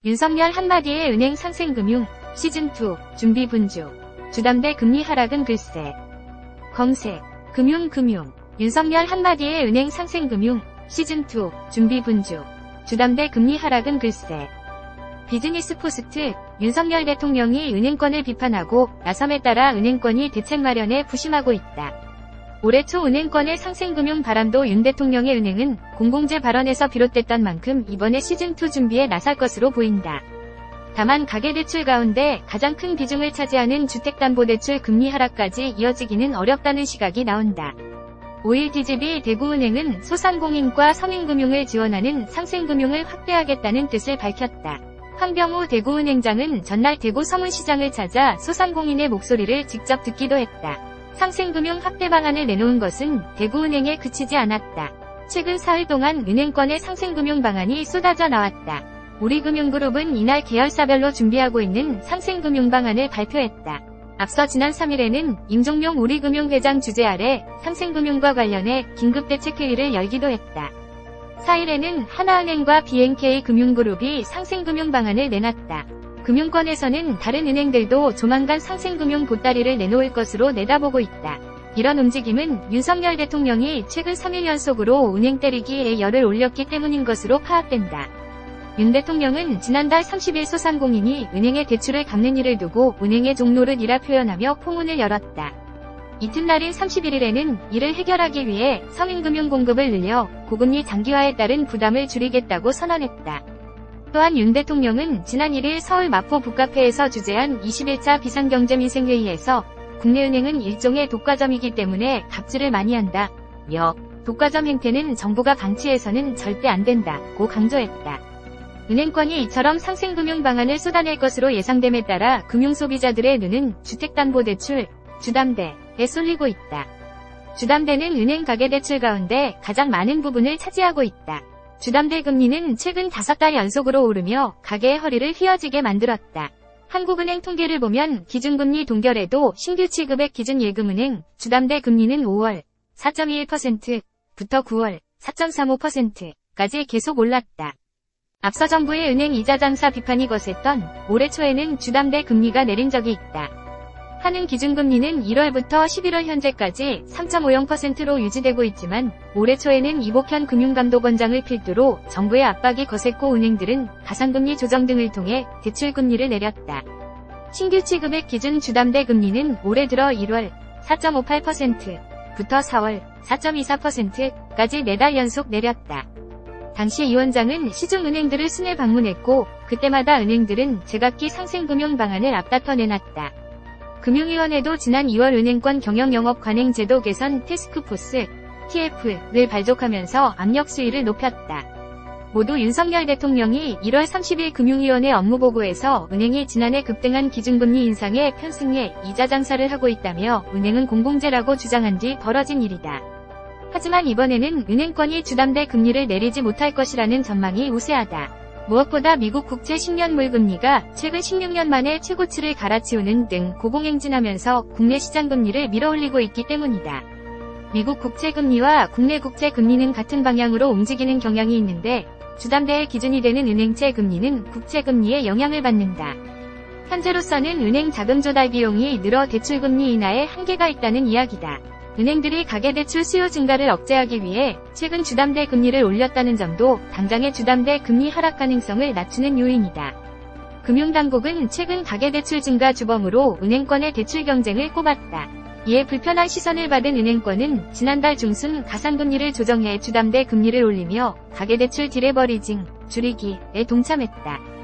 윤석열 한마디에 은행 상생금융, 시즌2, 준비 분주. 주담대 금리 하락은 글쎄. 검색, 금융. 윤석열 한마디에 은행 상생금융, 시즌2, 준비 분주. 주담대 금리 하락은 글쎄. 비즈니스 포스트, 윤석열 대통령이 은행권을 비판하고 나섬에 따라 은행권이 대책 마련에 부심하고 있다. 올해 초 은행권의 상생금융 바람도 윤 대통령의 은행은 공공재 발언에서 비롯됐던 만큼 이번에 시즌2 준비에 나설 것으로 보인다. 다만 가계대출 가운데 가장 큰 비중을 차지하는 주택담보대출 금리 하락까지 이어지기는 어렵다는 시각이 나온다. 5일 DGB 대구은행은 소상공인과 서민금융을 지원하는 상생금융을 확대하겠다는 뜻을 밝혔다. 황병우 대구은행장은 전날 대구 서문시장을 찾아 소상공인의 목소리를 직접 듣기도 했다. 상생금융 확대 방안을 내놓은 것은 대구은행에 그치지 않았다. 최근 사흘 동안 은행권의 상생금융 방안이 쏟아져 나왔다. 우리금융그룹은 이날 계열사별로 준비하고 있는 상생금융 방안을 발표했다. 앞서 지난 3일에는 임종용 우리금융 회장 주재 아래 상생금융과 관련해 긴급대책회의를 열기도 했다. 4일에는 하나은행과 BNK금융그룹이 상생금융 방안을 내놨다. 금융권에서는 다른 은행들도 조만간 상생금융 보따리를 내놓을 것으로 내다보고 있다. 이런 움직임은 윤석열 대통령이 최근 3일 연속으로 은행 때리기에 열을 올렸기 때문인 것으로 파악된다. 윤 대통령은 지난달 30일 소상공인이 은행에 대출을 갚는 일을 두고 은행의 종노릇이라 표현하며 포문을 열었다. 이튿날인 31일에는 이를 해결하기 위해 서민금융 공급을 늘려 고금리 장기화에 따른 부담을 줄이겠다고 선언했다. 또한 윤 대통령은 지난 1일 서울 마포 북카페에서 주재한 21차 비상경제민생회의에서 국내은행은 일종의 독과점이기 때문에 갑질을 많이 한다. 며 독과점 행태는 정부가 방치해서는 절대 안 된다고 강조했다. 은행권이 이처럼 상생금융 방안을 쏟아낼 것으로 예상됨에 따라 금융소비자들의 눈은 주택담보대출, 주담대에 쏠리고 있다. 주담대는 은행 가계대출 가운데 가장 많은 부분을 차지하고 있다. 주담대 금리는 최근 5달 연속으로 오르며 가계의 허리를 휘어지게 만들었다. 한국은행 통계를 보면 기준금리 동결에도 신규 취급액 기준 예금은행 주담대 금리는 5월 4.21%부터 9월 4.35%까지 계속 올랐다. 앞서 정부의 은행 이자 장사 비판이 거셌던 올해 초에는 주담대 금리가 내린 적이 있다. 한은 기준금리는 1월부터 11월 현재까지 3.50%로 유지되고 있지만 올해 초에는 이복현 금융감독원장을 필두로 정부의 압박이 거셌고 은행들은 가상금리 조정 등을 통해 대출금리를 내렸다. 신규 취급액 기준 주담대 금리는 올해 들어 1월 4.58%부터 4월 4.24%까지 4달 연속 내렸다. 당시 이 원장은 시중은행들을 순회 방문했고 그때마다 은행들은 제각기 상생금융 방안을 앞다퉈 내놨다. 금융위원회도 지난 2월 은행권 경영영업 관행 제도 개선 태스크포스 TF를 발족하면서 압력 수위를 높였다. 모두 윤석열 대통령이 1월 30일 금융위원회 업무보고에서 은행이 지난해 급등한 기준금리 인상에 편승해 이자 장사를 하고 있다며 은행은 공공재라고 주장한 뒤 벌어진 일이다. 하지만 이번에는 은행권이 주담대 금리를 내리지 못할 것이라는 전망이 우세하다. 무엇보다 미국 국채 10년물 금리가 최근 16년 만에 최고치를 갈아치우는 등 고공행진하면서 국내 시장 금리를 밀어올리고 있기 때문이다. 미국 국채 금리와 국내 국채 금리는 같은 방향으로 움직이는 경향이 있는데 주담대의 기준이 되는 은행채 금리는 국채 금리에 영향을 받는다. 현재로서는 은행 자금 조달 비용이 늘어 대출 금리 인하에 한계가 있다는 이야기다. 은행들이 가계대출 수요 증가를 억제하기 위해 최근 주담대 금리를 올렸다는 점도 당장의 주담대 금리 하락 가능성을 낮추는 요인이다. 금융당국은 최근 가계대출 증가 주범으로 은행권의 대출 경쟁을 꼽았다. 이에 불편한 시선을 받은 은행권은 지난달 중순 가상금리를 조정해 주담대 금리를 올리며 가계대출 디레버리징 줄이기에 동참했다.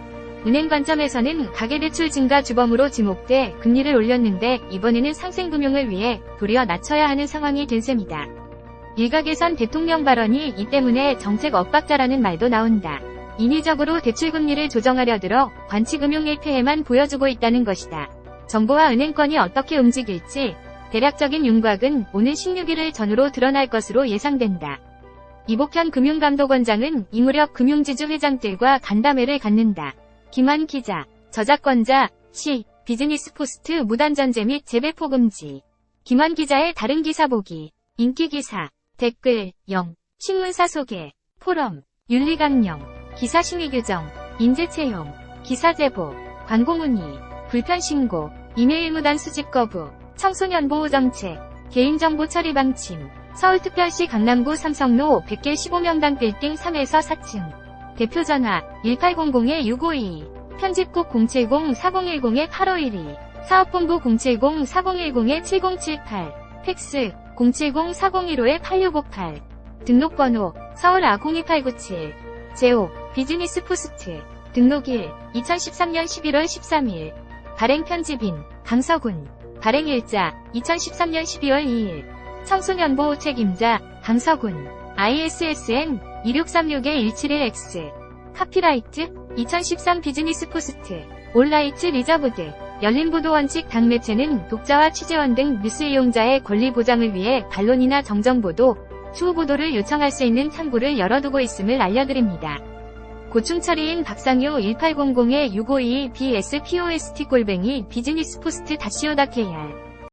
은행 관점에서는 가계대출 증가 주범으로 지목돼 금리를 올렸는데 이번에는 상생금융을 위해 도리어 낮춰야 하는 상황이 된 셈이다. 일각에선 대통령 발언이 이 때문에 정책 엇박자라는 말도 나온다. 인위적으로 대출금리를 조정하려 들어 관치금융의 폐해만 보여주고 있다는 것이다. 정부와 은행권이 어떻게 움직일지 대략적인 윤곽은 오는 16일을 전후로 드러날 것으로 예상된다. 이복현 금융감독원장은 이 무렵 금융지주 회장들과 간담회를 갖는다. 김환 기자, 저작권자, 비즈니스 포스트 무단전제 및 재배포 금지. 김환 기자의 다른 기사 보기. 인기 기사, 댓글, 신문사 소개, 포럼, 윤리강령, 기사 심의 규정, 인재 채용. 기사 제보, 광고 문의, 불편 신고, 이메일 무단 수집 거부, 청소년 보호 정책, 개인정보 처리 방침. 서울특별시 강남구 삼성로 100개 15명당 빌딩 3에서 4층. 대표 전화 1800-6522. 편집국 070-4010-8512. 사업본부 070-4010-7078. 팩스 070-4015-8658. 등록번호 서울 A02897. 제오 비즈니스 포스트. 등록일 2013년 11월 13일. 발행편집인 강서군. 발행일자 2013년 12월 2일. 청소년보호 책임자 강서군. ISSN 2636-171X. 카피라이트 2013 비즈니스 포스트. 올라이트 리저브드. 열린보도 원칙. 당 매체는 독자와 취재원 등 뉴스 이용자의 권리 보장을 위해 반론이나 정정보도, 추후 보도를 요청할 수 있는 창구를 열어두고 있음을 알려드립니다. 고충 처리인 박상효 1800-6522 bspost-biznesspost.co.kr